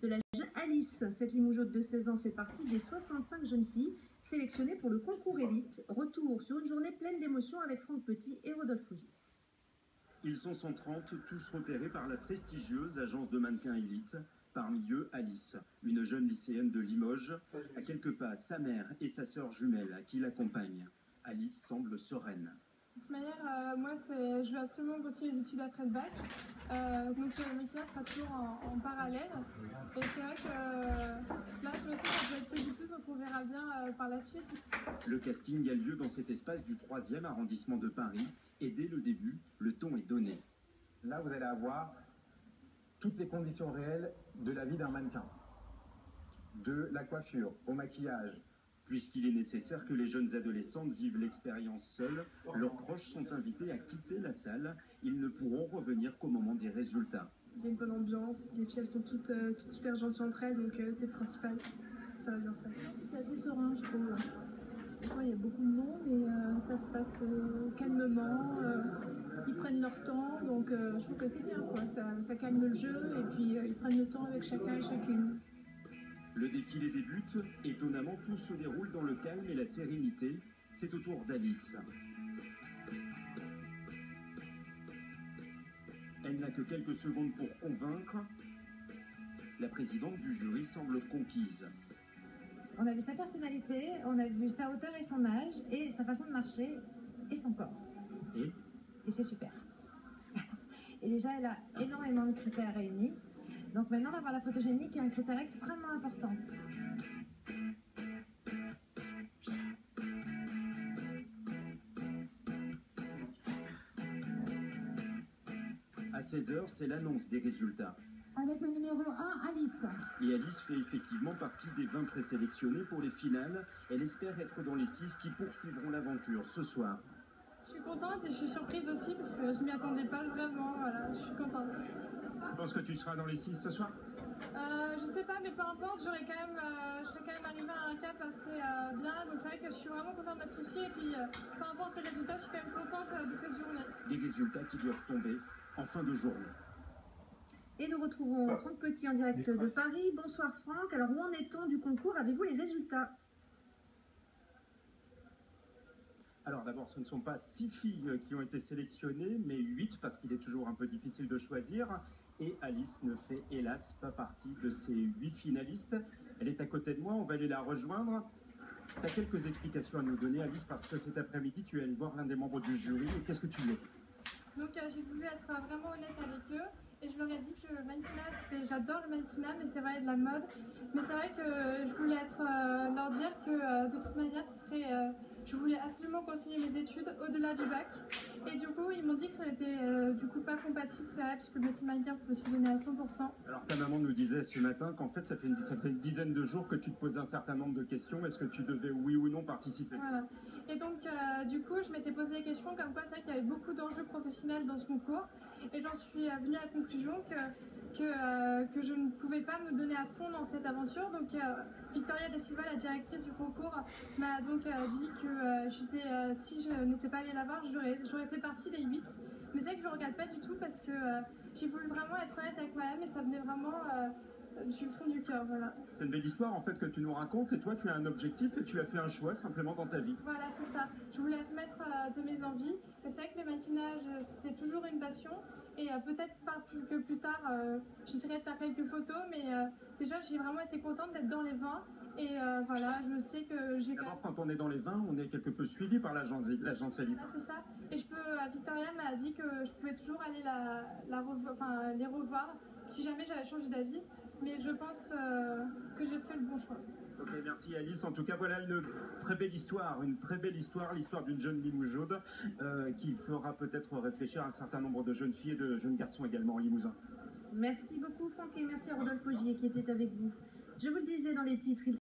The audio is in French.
de la jeune Alice. Cette Limougeaude de 16 ans fait partie des 65 jeunes filles sélectionnées pour le concours élite. Retour sur une journée pleine d'émotions avec Franck Petit et Rodolphe Rougier. Ils sont 130, tous repérés par la prestigieuse agence de mannequins élite. Parmi eux, Alice, une jeune lycéenne de Limoges. À quelques pas, sa mère et sa sœur jumelle qui l'accompagnent. Alice semble sereine. De toute manière, moi, je veux absolument continuer les études après le bac. Donc le maquillage sera toujours en parallèle. Et c'est vrai que là, je me sais que ça peut être fait du plus, donc on verra bien par la suite. Le casting a lieu dans cet espace du 3e arrondissement de Paris. Et dès le début, le ton est donné. Là, vous allez avoir toutes les conditions réelles de la vie d'un mannequin. De la coiffure au maquillage. Puisqu'il est nécessaire que les jeunes adolescentes vivent l'expérience seules, leurs proches sont invités à quitter la salle. Ils ne pourront revenir qu'au moment des résultats. Il y a une bonne ambiance, les filles elles sont toutes super gentilles entre elles, donc c'est le principal. Ça va bien se passer. C'est assez serein, je trouve. Pourtant, il y a beaucoup de monde et ça se passe calmement. Ils prennent leur temps, donc je trouve que c'est bien, quoi. Ça calme le jeu et puis ils prennent le temps avec chacun et chacune. Le défilé débute. Étonnamment, tout se déroule dans le calme et la sérénité. C'est au tour d'Alice. Elle n'a que quelques secondes pour convaincre. La présidente du jury semble conquise. On a vu sa personnalité, on a vu sa hauteur et son âge, et sa façon de marcher, et son corps. Et c'est super. Et déjà, elle a énormément de critères réunis. Donc maintenant, on va voir la photogénie qui est un critère extrêmement important. À 16h, c'est l'annonce des résultats. Avec le numéro 1, Alice. Et Alice fait effectivement partie des 20 présélectionnés pour les finales. Elle espère être dans les 6 qui poursuivront l'aventure ce soir. Je suis contente et je suis surprise aussi parce que je m'y attendais pas vraiment. Voilà, je suis contente. Tu penses que tu seras dans les 6 ce soir? Je sais pas, mais peu importe, je serais quand même arrivée à un cap assez bien. Donc c'est vrai que je suis vraiment contente d'être ici. Et puis, peu importe le résultat, je suis quand même contente de cette journée. Des résultats qui doivent tomber en fin de journée. Et nous retrouvons Franck Petit en direct de Paris. Bonsoir Franck. Alors où en est-on du concours? Avez-vous les résultats? Alors d'abord, ce ne sont pas 6 filles qui ont été sélectionnées, mais 8 parce qu'il est toujours un peu difficile de choisir. Et Alice ne fait hélas pas partie de ces 8 finalistes. Elle est à côté de moi, on va aller la rejoindre. Tu as quelques explications à nous donner, Alice, parce que cet après-midi, tu es allée voir l'un des membres du jury. Et qu'est-ce que tu lui as dit? Donc j'ai voulu être vraiment honnête avec eux. Et je leur ai dit que le mannequinat, j'adore le mannequinat, mais c'est vrai de la mode. Mais c'est vrai que je voulais leur dire que de toute manière, je voulais absolument continuer mes études au-delà du bac. Et du coup, ils m'ont dit que ça n'était du coup pas compatible, c'est vrai, puisque le métier de mannequin peut s'y donner à 100%. Alors ta maman nous disait ce matin qu'en fait, ça fait une dizaine de jours que tu te posais un certain nombre de questions. Est-ce que tu devais, oui ou non, participer? Voilà. Et donc, du coup, je m'étais posé des questions comme quoi c'est vrai qu'il y avait beaucoup d'enjeux professionnels dans ce concours. Et j'en suis venue à la conclusion que je ne pouvais pas me donner à fond dans cette aventure. Donc Victoria Da Silva, la directrice du concours, m'a donc dit que si je n'étais pas allée la voir, j'aurais fait partie des 8. Mais c'est vrai que je ne regrette pas du tout parce que j'ai voulu vraiment être honnête avec moi-même et ça venait vraiment du fond du cœur. Voilà. C'est une belle histoire en fait que tu nous racontes et toi tu as un objectif et tu as fait un choix simplement dans ta vie. Voilà, c'est ça. Je voulais être maître de mes envies. Et c'est vrai que le mannequinage, c'est toujours une passion. Et peut-être pas plus tard, j'essaierai de faire quelques photos. Mais déjà, j'ai vraiment été contente d'être dans les 20. Et voilà, je sais que j'ai... D'abord, quand on est dans les 20, on est quelque peu suivi par l'agence élite. Voilà, c'est ça. Et Victoria m'a dit que je pouvais toujours aller les revoir si jamais j'avais changé d'avis. Mais je pense que j'ai fait le bon choix. Ok, merci Alice. En tout cas, voilà une très belle histoire, l'histoire d'une jeune Limougeaude qui fera peut-être réfléchir un certain nombre de jeunes filles et de jeunes garçons également en Limousin. Merci beaucoup Franck et merci à Rodolphe Rougier qui était avec vous. Je vous le disais dans les titres,